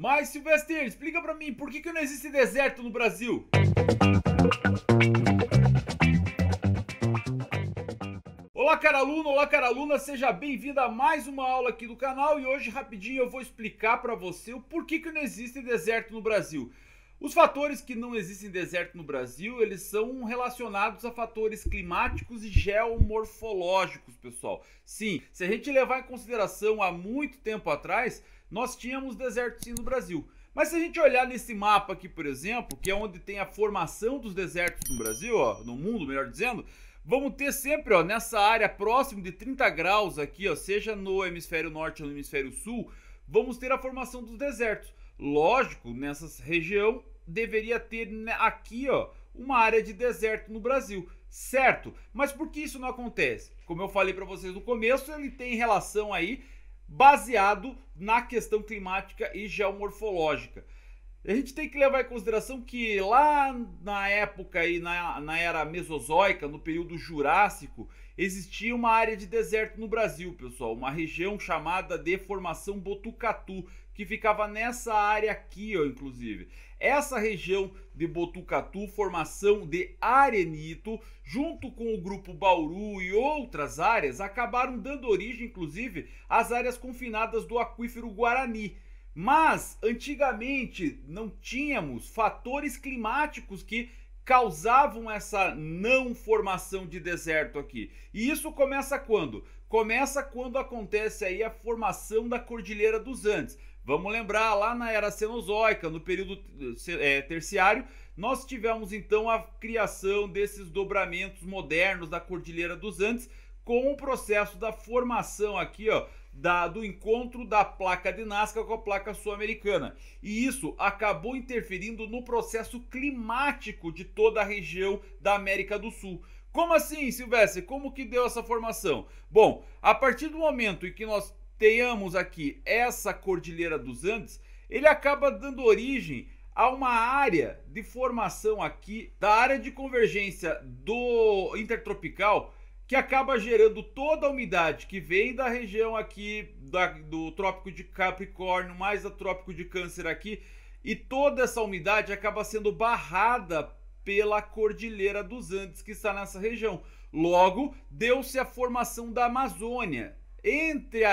Mas, Silvestre, explica pra mim, por que não existe deserto no Brasil? Olá, cara aluna, seja bem-vindo a mais uma aula aqui do canal e hoje, rapidinho, eu vou explicar pra você o porquê que não existe deserto no Brasil. Os fatores que não existem deserto no Brasil, eles são relacionados a fatores climáticos e geomorfológicos, pessoal. Sim, se a gente levar em consideração há muito tempo atrás, nós tínhamos deserto sim no Brasil. Mas se a gente olhar nesse mapa aqui, por exemplo, que é onde tem a formação dos desertos no Brasil, ó, no mundo, melhor dizendo, vamos ter sempre, ó, nessa área próximo de 30 graus aqui, ó, seja no hemisfério norte ou no hemisfério sul, vamos ter a formação dos desertos. Lógico, nessa região deveria ter aqui, ó, uma área de deserto no Brasil, certo? Mas por que isso não acontece? Como eu falei para vocês no começo, ele tem relação aí baseado na questão climática e geomorfológica. A gente tem que levar em consideração que lá na época e na era mesozoica, no período Jurássico, existia uma área de deserto no Brasil, pessoal, uma região chamada de Formação Botucatu, que ficava nessa área aqui, ó, inclusive. Essa região de Botucatu, formação de arenito, junto com o grupo Bauru e outras áreas, acabaram dando origem, inclusive, às áreas confinadas do aquífero Guarani. Mas, antigamente, não tínhamos fatores climáticos que causavam essa não formação de deserto aqui. E isso começa quando? Começa quando acontece aí a formação da Cordilheira dos Andes. Vamos lembrar, lá na era Cenozoica, no período terciário, nós tivemos então a criação desses dobramentos modernos da Cordilheira dos Andes, com o processo da formação aqui, ó, do encontro da placa de Nazca com a placa sul-americana. E isso acabou interferindo no processo climático de toda a região da América do Sul. Como assim, Silvestre? Como que deu essa formação? Bom, a partir do momento em que nós tenhamos aqui essa Cordilheira dos Andes, ele acaba dando origem a uma área de formação aqui da área de convergência do intertropical, que acaba gerando toda a umidade que vem da região aqui do Trópico de Capricórnio, mais do Trópico de Câncer aqui, e toda essa umidade acaba sendo barrada pela Cordilheira dos Andes que está nessa região. Logo, deu-se a formação da Amazônia entre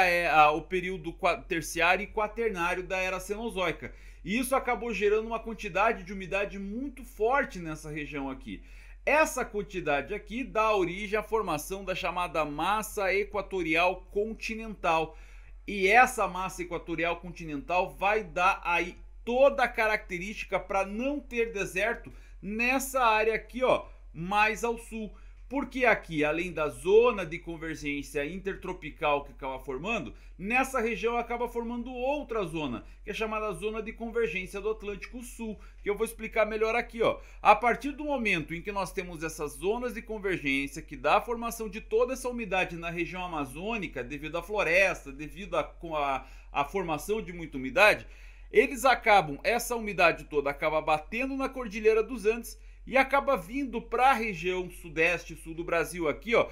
o período terciário e quaternário da era Cenozoica. E isso acabou gerando uma quantidade de umidade muito forte nessa região aqui. Essa quantidade aqui dá origem à formação da chamada massa equatorial continental. E essa massa equatorial continental vai dar aí toda a característica para não ter deserto nessa área aqui, ó, mais ao sul. Porque aqui, além da zona de convergência intertropical que acaba formando, nessa região acaba formando outra zona, que é chamada zona de convergência do Atlântico Sul, que eu vou explicar melhor aqui, ó. A partir do momento em que nós temos essas zonas de convergência, que dá a formação de toda essa umidade na região amazônica, devido à floresta, devido à formação de muita umidade, essa umidade toda acaba batendo na Cordilheira dos Andes, e acaba vindo para a região sudeste e sul do Brasil aqui, ó,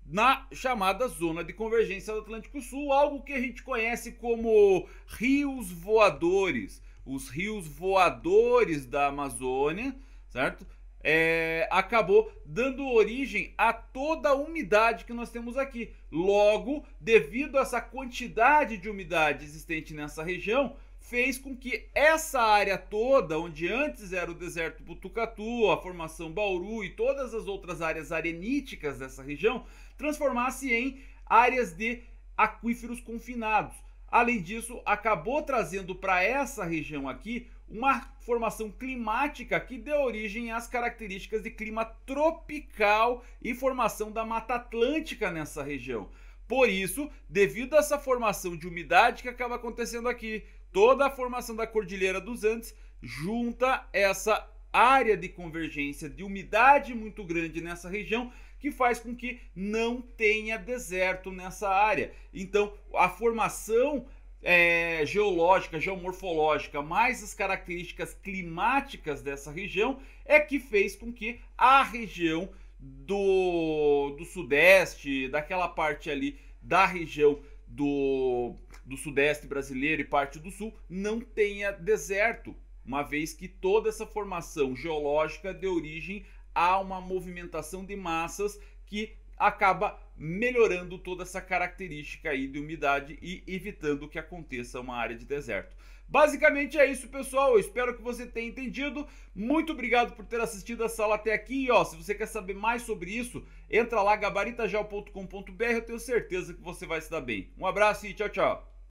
na chamada zona de convergência do Atlântico Sul, algo que a gente conhece como rios voadores. Os rios voadores da Amazônia, certo? Acabou dando origem a toda a umidade que nós temos aqui. Logo, devido a essa quantidade de umidade existente nessa região, fez com que essa área toda, onde antes era o deserto Botucatu, a formação Bauru e todas as outras áreas areníticas dessa região, transformasse em áreas de aquíferos confinados. Além disso, acabou trazendo para essa região aqui uma formação climática que deu origem às características de clima tropical e formação da Mata Atlântica nessa região. Por isso, devido a essa formação de umidade que acaba acontecendo aqui, toda a formação da Cordilheira dos Andes junta essa área de convergência de umidade muito grande nessa região, que faz com que não tenha deserto nessa área. Então, a formação geológica, geomorfológica, mais as características climáticas dessa região é que fez com que a região do sudeste, daquela parte ali da região do sudeste brasileiro e parte do sul não tenha deserto, uma vez que toda essa formação geológica deu origem a uma movimentação de massas que acaba melhorando toda essa característica aí de umidade e evitando que aconteça uma área de deserto. Basicamente é isso, pessoal. Eu espero que você tenha entendido. Muito obrigado por ter assistido essa aula até aqui. E se você quer saber mais sobre isso, entra lá gabaritajal.com.br. Eu tenho certeza que você vai se dar bem. Um abraço e tchau, tchau.